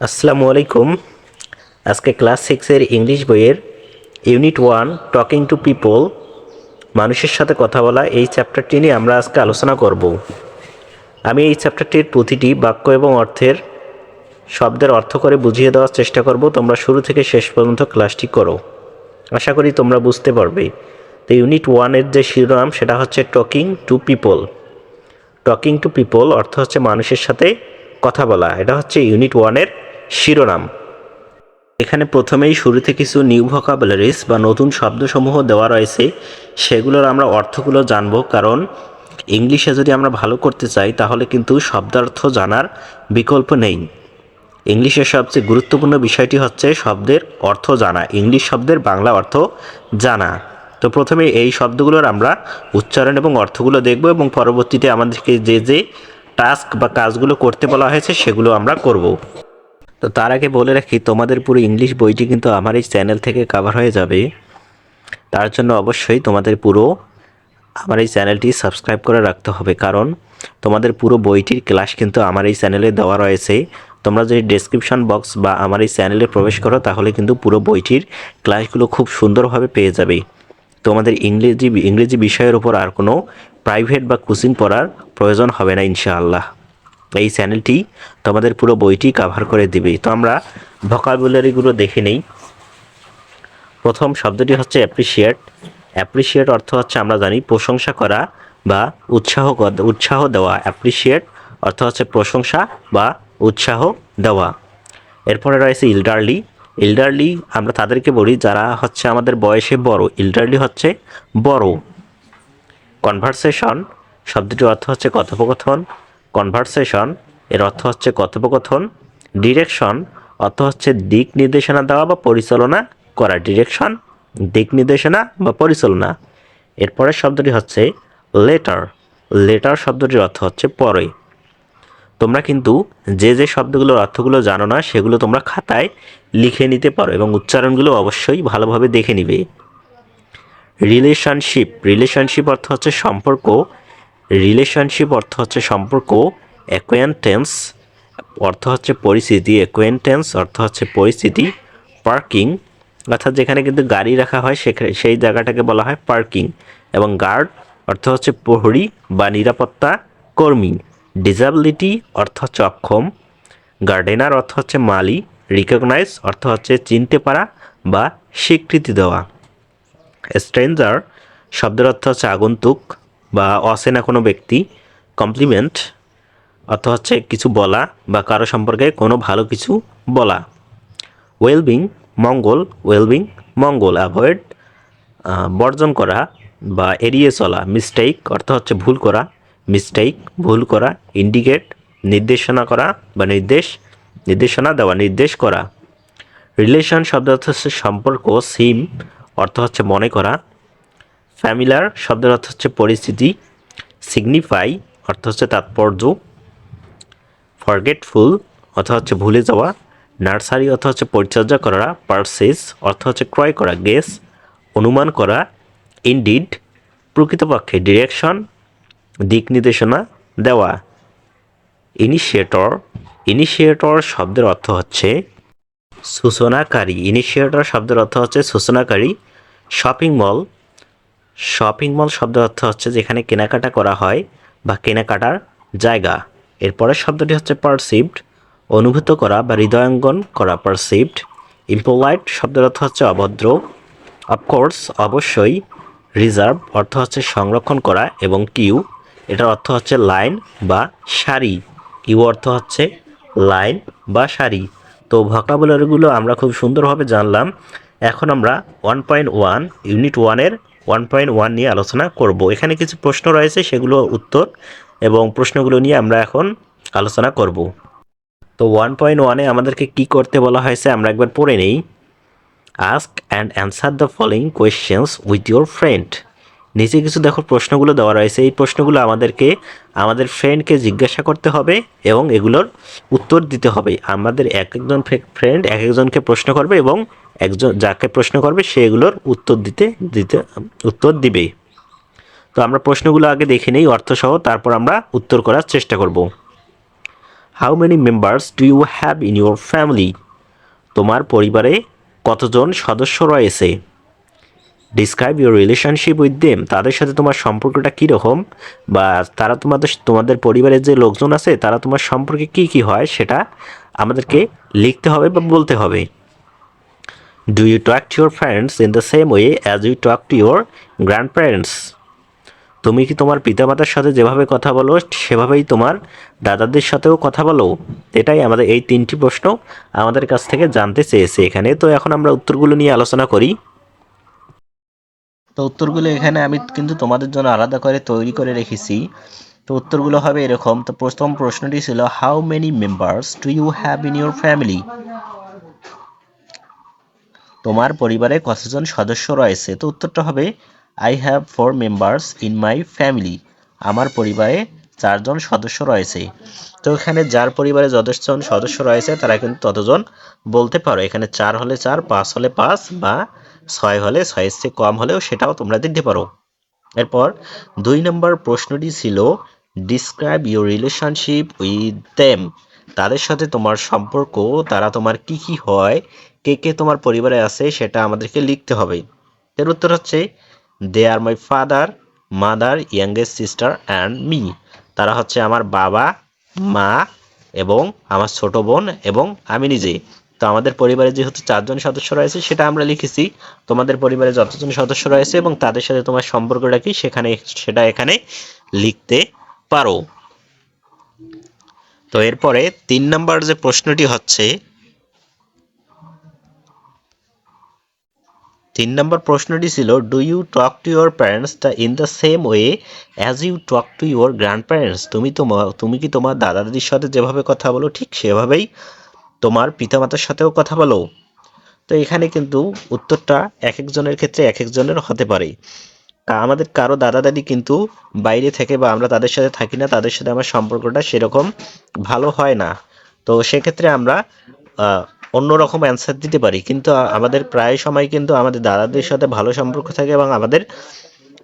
আসসালামু আলাইকুম। আজকে ক্লাস 6 ইংলিশ বইয়ের ইউনিট 1 টকিং টু পিপল, মানুষের সাথে কথা বলা, এই চ্যাপ্টারটি নিয়ে আমরা আজকে আলোচনা করব। আমি এই চ্যাপ্টারটির প্রতিটি বাক্য এবং শব্দের অর্থ করে বুঝিয়ে দেওয়ার চেষ্টা করব। তোমরা শুরু থেকে শেষ পর্যন্ত ক্লাসটি করো, আশা করি তোমরা বুঝতে পারবে। তো ইউনিট 1-এর যে শিরোনাম সেটা হচ্ছে talking to people. Talking to people অর্থ হচ্ছে মানুষের সাথে কথা বলা। এটা হচ্ছে ইউনিট 1-এর শিরোনাম। এখানে প্রথমেই শুরুতে কিছু নিউ ভোকাবুলারিজ বা নতুন শব্দসমূহ দেওয়া রয়েছে, সেগুলোর আমরা অর্থগুলো জানব। কারণ ইংলিশে যদি আমরা ভালো করতে চাই তাহলে কিন্তু শব্দার্থ জানার বিকল্প নেই। ইংলিশের সবচেয়ে গুরুত্বপূর্ণ বিষয়টি হচ্ছে শব্দের অর্থ জানা, ইংলিশ শব্দের বাংলা অর্থ জানা। তো প্রথমে এই শব্দগুলোর আমরা উচ্চারণ এবং অর্থগুলো দেখব এবং পরবর্তীতে আমাদেরকে যে টাস্ক বা কাজগুলো করতে বলা হয়েছে সেগুলো আমরা করব। তো তার আগে বলে রাখি, তোমাদের পুরো ইংলিশ বইটি কিন্তু আমার এই চ্যানেল থেকে কভার হয়ে যাবে। তার জন্য অবশ্যই তোমাদের পুরো আমার এই চ্যানেলটি সাবস্ক্রাইব করে রাখতে হবে, কারণ তোমাদের পুরো বইটির ক্লাস কিন্তু আমার এই চ্যানেলে দেওয়া রয়েছে। তোমরা যদি ডেসক্রিপশন বক্স বা আমার এই চ্যানেলে প্রবেশ করো তাহলে কিন্তু পুরো বইটির ক্লাসগুলো খুব সুন্দরভাবে পেয়ে যাবে। তোমাদের ইংরেজি বিষয়ের উপর আর কোনো প্রাইভেট বা কোচিং পড়ার প্রয়োজন হবে না ইনশাআল্লাহ। এই চ্যানেলটি তোমাদের পুরো বইটি কভার করে দিবে। তো আমরা ভোকাবুলারিগুলো দেখে নেই। প্রথম শব্দটি হচ্ছে অ্যাপ্রিশিয়েট। অ্যাপ্রিশিয়েট অর্থ হচ্ছে আমরা জানি প্রশংসা করা বা উৎসাহ দেওয়া। অ্যাপ্রিশিয়েট অর্থ হচ্ছে প্রশংসা বা উৎসাহ দেওয়া। এরপরে রয়েছে ইল্ডারলি। ইল্ডারলি আমরা তাদেরকে বলি যারা হচ্ছে আমাদের বয়সে বড়। ইল্ডারলি হচ্ছে বড়। কনভারসেশন শব্দটির অর্থ হচ্ছে কথোপকথন। কনভারসেশন এর অর্থ হচ্ছে কথোপকথন। ডিরেকশন অর্থ হচ্ছে দিক নির্দেশনা দেওয়া বা পরিচালনা করা। ডিরেকশন দিক নির্দেশনা বা পরিচালনা। এরপরের শব্দটি হচ্ছে লেটার। লেটার শব্দটির অর্থ হচ্ছে পরে। তোমরা কিন্তু যে শব্দগুলোর অর্থগুলো জানো না সেগুলো তোমরা খাতায় লিখে নিতে পারো এবং উচ্চারণগুলো অবশ্যই ভালোভাবে দেখে নিবে। রিলেশনশিপ। রিলেশনশিপ অর্থ হচ্ছে সম্পর্ক। রিলেশনশিপ অর্থ হচ্ছে সম্পর্ক। অ্যাকোয়ান্টেন্স অর্থ হচ্ছে পরিস্থিতি। অ্যাকোয়ান্টেন্স অর্থ হচ্ছে পরিস্থিতি। পার্কিং অর্থাৎ যেখানে কিন্তু গাড়ি রাখা হয় সেই জায়গাটাকে বলা হয় পার্কিং। এবং গার্ড অর্থ হচ্ছে প্রহরী বা নিরাপত্তা কর্মী। ডিসএবিলিটি অর্থ হচ্ছে অক্ষম। গার্ডেনার অর্থ হচ্ছে মালি। রিকগনাইজ অর্থ হচ্ছে চিনতে পারা বা স্বীকৃতি দেওয়া। স্ট্রেঞ্জার শব্দের অর্থ হচ্ছে আগন্তুক বা অচেনা কোনো ব্যক্তি। কমপ্লিমেন্ট অর্থ হচ্ছে কিছু বলা বা কারো সম্পর্কে কোনো ভালো কিছু বলা। ওয়েলবিং মঙ্গল। ওয়েলবিং মঙ্গল। অ্যাভয়েড বর্জন করা বা এড়িয়ে চলা। মিস্টেক অর্থ হচ্ছে ভুল করা। মিস্টেক ভুল করা। ইন্ডিকেট নির্দেশনা করা বা নির্দেশনা দেওয়া, নির্দেশ করা। রিলেশন শব্দ অর্থ হচ্ছে সম্পর্ক। সিম অর্থ হচ্ছে মনে করা। ফ্যামিলার শব্দের অর্থ হচ্ছে পরিস্থিতি। সিগনিফাই অর্থ হচ্ছে তাৎপর্য। ফরগেটফুল অর্থ হচ্ছে ভুলে যাওয়া। নার্সারি অর্থ হচ্ছে পরিচর্যা করা। পারচেজ অর্থ হচ্ছে ক্রয় করা। গেস অনুমান করা। ইনডিড প্রকৃতপক্ষে। ডিরেকশন দিক নির্দেশনা দেওয়া। ইনিশিয়েটর। ইনিশিয়েটর শব্দের অর্থ হচ্ছে সূচনাকারী। ইনিশিয়েটর শব্দের অর্থ হচ্ছে সূচনাকারী। Shopping mall. শপিং মল শব্দের অর্থ হচ্ছে যেখানে কেনাকাটা করা হয় বা কেনাকাটার জায়গা। এরপরের শব্দটি হচ্ছে পারসিভড অনুভূত করা বা হৃদয়ঙ্গম করা। পারসিভড। ইম্পোলাইট শব্দের অর্থ হচ্ছে অভদ্র। অফকোর্স অবশ্যই। রিজার্ভ অর্থ হচ্ছে সংরক্ষণ করা এবং কিউ এটার অর্থ হচ্ছে লাইন বা সারি। কিউ অর্থ হচ্ছে লাইন বা সারি। তো ভোকাবুলারিগুলো আমরা খুব সুন্দরভাবে জানলাম। এখন আমরা 1.1 ইউনিট 1-এর 1.1 নিয়ে আলোচনা করব। এখানে কিছু প্রশ্ন রয়েছে, সেগুলো উত্তর এবং প্রশ্নগুলো নিয়ে আমরা এখন আলোচনা করব। তো 1.1-এ আমাদেরকে কি করতে বলা হয়েছে আমরা একবার পড়ে নেই। Ask and answer the following questions with your friend. নিচে কিছু দেখো প্রশ্নগুলো দেওয়া রয়েছে। এই প্রশ্নগুলো আমাদের ফ্রেন্ডকে জিজ্ঞাসা করতে হবে এবং এগুলোর উত্তর দিতে হবে। আমাদের একজন ফ্রেন্ড একজনকে প্রশ্ন করবে এবং একজন যাকে প্রশ্ন করবে সে এগুলোর উত্তর দিবে। তো আমরা প্রশ্নগুলো আগে দেখে নেই অর্থসহ, তারপর আমরা উত্তর করার চেষ্টা করব। How many members do you have in your family? তোমার পরিবারে কতজন সদস্য রয়েছে? Describe your relationship with them, তাদের সাথে তোমার সম্পর্কটা কীরকম, বা তারা তোমাদের পরিবারের যে লোকজন আছে তারা তোমার সম্পর্কে কি কি হয় সেটা আমাদেরকে লিখতে হবে বা বলতে হবে। Do you talk to your friends in the same way as you talk to your grandparents? তুমি কি তোমার পিতামাতার সাথে যেভাবে কথা বলো সেভাবেই তোমার দাদাদের সাথেও কথা বলো? এটাই আমাদের এই 3টি প্রশ্ন আমাদের কাছ থেকে জানতে চেয়েছে এখানে। তো এখন আমরা উত্তরগুলো নিয়ে আলোচনা করি। তো উত্তরগুলো এখানে আমি কিন্তু তোমাদের জন্য আলাদা করে তৈরি করে রেখেছি। তো উত্তরগুলো হবে এরকম। তো প্রথম প্রশ্নটি ছিল, how many members do you have in your family? তোমার পরিবারে কতজন সদস্য রয়েছে? তো উত্তরটা হবে, I have 4 members in my family. আমার পরিবারে 4জন সদস্য রয়েছে। তো এখানে যার পরিবারে যতজন সদস্য রয়েছে তারা কিন্তু ততজন বলতে পারো। এখানে 4 হলে 4, 5 হলে 5, বা 6 হলে 6 এর চেয়ে কম হলেও সেটাও তোমরা দিতে পারো। এরপর 2 নম্বর প্রশ্নটি ছিল, describe your relationship with them. তাদের সাথে তোমার সম্পর্ক, তারা তোমার কি কি হয়, কে কে তোমার পরিবারে আছে সেটা আমাদেরকে লিখতে হবে। এর উত্তর হচ্ছে, they are my father, mother, youngest sister and me. তারা হচ্ছে আমার বাবা, মা এবং আমার ছোট বোন এবং আমি নিজে। তো আমাদের পরিবারে যেহেতু 4জন সদস্য রয়েছে সেটা আমরা লিখেছি। তোমাদের পরিবারে যতজন সদস্য রয়েছে এবং তাদের সাথে তোমার সম্পর্কটা কি সেটা এখানে লিখতে পারো। তো এরপরে 3 নম্বর যে প্রশ্নটি হচ্ছে, 3 নম্বর প্রশ্নটি ছিল, do you talk to your parents in the same way as you talk to your grandparents? তুমি কি তোমার দাদা দাদির সাথে যেভাবে কথা বলো ঠিক সেভাবেই তোমার পিতামাতার সাথেও কথা বলো? তো এখানে কিন্তু উত্তরটা এক একজনের ক্ষেত্রে এক একজনের হতে পারে। আমাদের কারো দাদা দাদি কিন্তু বাইরে থেকে, বা আমরা তাদের সাথে থাকি না, তাদের সাথে আমার সম্পর্কটা সেরকম ভালো হয় না। তো সেক্ষেত্রে আমরা অন্যরকম অ্যান্সার দিতে পারি। কিন্তু আমাদের প্রায় সময় কিন্তু আমাদের দাদাদের সাথে ভালো সম্পর্ক থাকে এবং আমাদের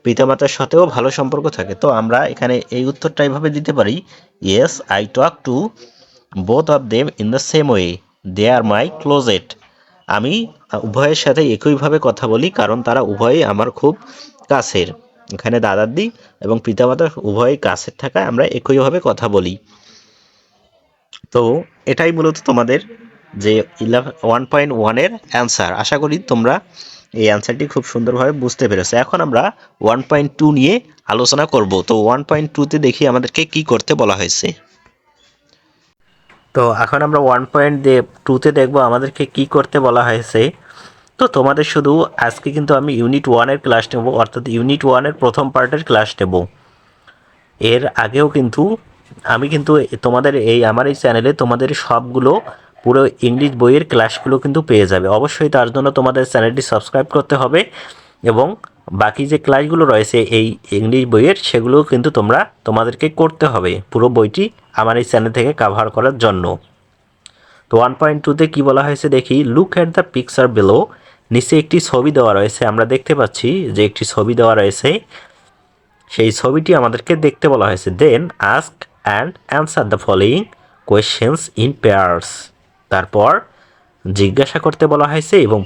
পিতামাতার সাথেও ভালো সম্পর্ক থাকে। তো আমরা এখানে এই উত্তরটা এইভাবে দিতে পারি, yes I talk to both of them in the same way, they are my closest. আমি উভয়ের সাথে একইভাবে কথা বলি কারণ তারা উভয়ই আমার খুব কাছের। এখানে দাদাদি এবং পিতামাতা উভয়ই কাছের থাকায় আমরা একইভাবে কথা বলি। তো এটাই মূলত তোমাদের যে 1.1 এর অ্যান্সার। আশা করি তোমরা এই অ্যান্সারটি খুব সুন্দরভাবে বুঝতে পেরেছো। এখন আমরা 1.2 নিয়ে আলোচনা করব। তো 1.2তে দেখি আমাদেরকে কি করতে বলা হয়েছে। তো এখন আমরা 1.2তে দেখব আমাদেরকে কি করতে বলা হয়েছে। তো তোমাদের শুধু আজকে কিন্তু আমি ইউনিট 1-এর ক্লাস নেব, অর্থাৎ ইউনিট 1-এর প্রথম পার্টের ক্লাস নেব। এর আগেও কিন্তু আমি কিন্তু তোমাদের আমার এই চ্যানেলে তোমাদের সবগুলো পুরো ইংলিশ বইয়ের ক্লাসগুলো কিন্তু পেয়ে যাবে। অবশ্যই তার জন্য তোমাদের চ্যানেলটি সাবস্ক্রাইব করতে হবে এবং বাকি যে ক্লাসগুলো রয়েছে এই ইংলিশ বইয়ের সেগুলোও কিন্তু তোমাদেরকে করতে হবে পুরো বইটি আমার এই চ্যানেল থেকে কাভার করার জন্য। তো 1.2তে কী বলা হয়েছে দেখি, look at the picture below. নিচে একটি ছবি দেওয়া রয়েছে, আমরা দেখতে পাচ্ছি যে একটি ছবি দেওয়া রয়েছে, সেই ছবিটি আমাদেরকে দেখতে বলা হয়েছে। Then ask and answer the following questions in pairs. তারপর জিজ্ঞাসা করতে বলা হয়েছে এবং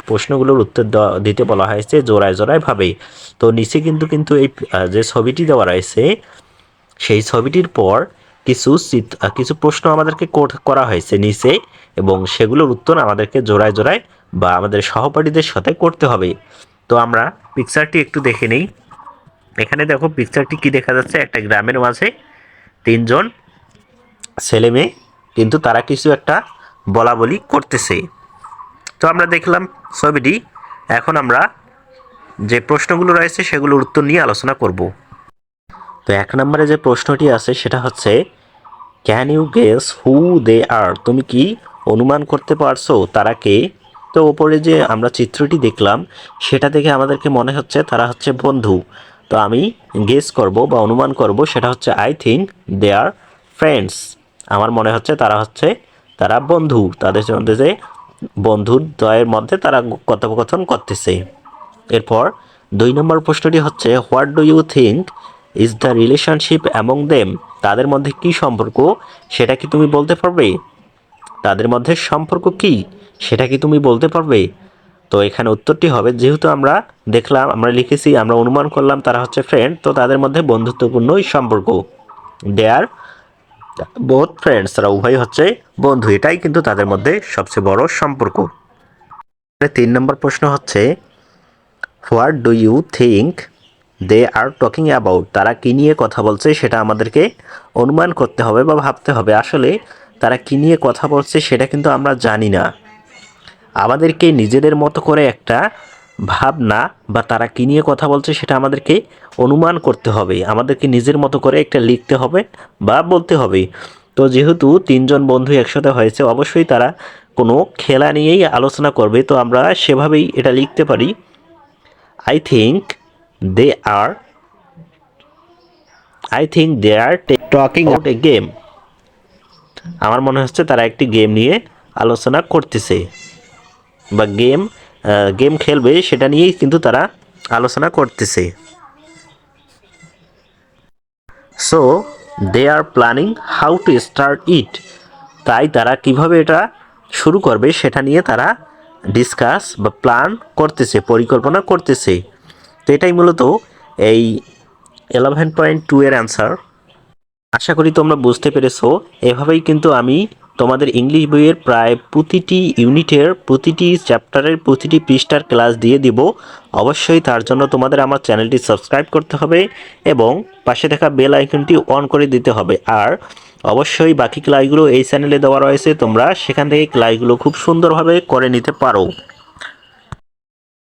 প্রশ্নগুলোর উত্তর দিতে বলা হয়েছে জোড়ায় জোড়ায় ভাবে। তো নিচে কিন্তু এই যে ছবিটি দেওয়া রয়েছে সেই ছবিটির পর কিছু প্রশ্ন আমাদেরকে করা হয়েছে নিচে, এবং সেগুলোর উত্তর আমাদেরকে জোড়ায় জোড়ায় বা আমাদের সহপাঠীদের সাথে করতে হবে। তো আমরা পিকচারটি একটু দেখে নেই। এখানে দেখো পিকচারটি কি দেখা যাচ্ছে, একটা গ্রামের মাঝে 3জন ছেলে মেয়ে কিন্তু তারা কিছু একটা বলা বলি করতেছে। তো আমরা দেখলাম ছবিটি। এখন আমরা যে প্রশ্নগুলো রয়েছে সেগুলোর উত্তর নিয়ে আলোচনা করব। তো 1 নম্বরে যে প্রশ্নটি আছে সেটা হচ্ছে, ক্যান ইউ গেস হু দে আর? তুমি কি অনুমান করতে পারছো তারা কে? তো ওপরে যে আমরা চিত্রটি দেখলাম সেটা দেখে আমাদেরকে মনে হচ্ছে তারা হচ্ছে বন্ধু। তো আমি গেস করব বা অনুমান করব, সেটা হচ্ছে I think they are friends. আমার মনে হচ্ছে তারা বন্ধু, তাদের মধ্যে যে বন্ধুদ্বয়ের মধ্যে তারা কথোপকথন করতেছে। এরপর 2 নম্বর প্রশ্নটি হচ্ছে, what do you think is the relationship among them? তাদের মধ্যে কি সম্পর্ক সেটা কি তুমি বলতে পারবে? তাদের মধ্যে সম্পর্ক কি সেটা কি তুমি বলতে পারবে? তো এখানে উত্তরটি হবে, যেহেতু আমরা দেখলাম, আমরা লিখেছি, আমরা অনুমান করলাম তারা হচ্ছে ফ্রেন্ড, তো তাদের মধ্যে বন্ধুত্বপূর্ণই সম্পর্ক। দে আর বোথ ফ্রেন্ডস, তারা উভয় হচ্ছে বন্ধু, এটাই কিন্তু তাদের মধ্যে সবচেয়ে বড় সম্পর্ক। 3 নম্বর প্রশ্ন হচ্ছে, what do you think they are talking about? তারা কী নিয়ে কথা বলছে সেটা আমাদেরকে অনুমান করতে হবে বা ভাবতে হবে। আসলে তারা কী নিয়ে কথা বলছে সেটা কিন্তু আমরা জানি না। আমাদেরকে নিজেদের মতো করে একটা ভাবনা বা তারা কী নিয়ে কথা বলছে সেটা আমাদেরকে অনুমান করতে হবে, আমাদেরকে নিজের মতো করে একটা লিখতে হবে বা বলতে হবে। তো যেহেতু 3জন বন্ধু একসাথে হয়েছে, অবশ্যই তারা কোনো খেলা নিয়েই আলোচনা করবে, তো আমরা সেভাবেই এটা লিখতে পারি। I think they are talking about a game. আমার মনে হচ্ছে তারা একটি গেম নিয়ে আলোচনা করতেছে বা গেম খেলবে সেটা নিয়েই কিন্তু তারা আলোচনা করতেছে। So they are planning how to start it. তাই তারা কিভাবে এটা শুরু করবে সেটা নিয়ে তারা ডিসকাস বা প্ল্যান করতেছে, পরিকল্পনা করতেছে। তো এটাই মূলত এই 11.2 এর অ্যান্সার। আশা করি তোমরা বুঝতে পেরেছো। এভাবেই কিন্তু আমি তোমাদের ইংলিশ বইয়ের প্রায় প্রতিটি ইউনিটের, প্রতিটি চ্যাপ্টারের, প্রতিটি পৃষ্ঠার ক্লাস দিয়ে দিব। অবশ্যই তার জন্য তোমাদের আমার চ্যানেলটি সাবস্ক্রাইব করতে হবে এবং পাশে থাকা বেল আইকনটি অন করে দিতে হবে। আর অবশ্যই বাকি ক্লাসগুলো এই চ্যানেলে দেওয়া রয়েছে, তোমরা সেখান থেকে ক্লাসগুলো খুব সুন্দরভাবে করে নিতে পারো।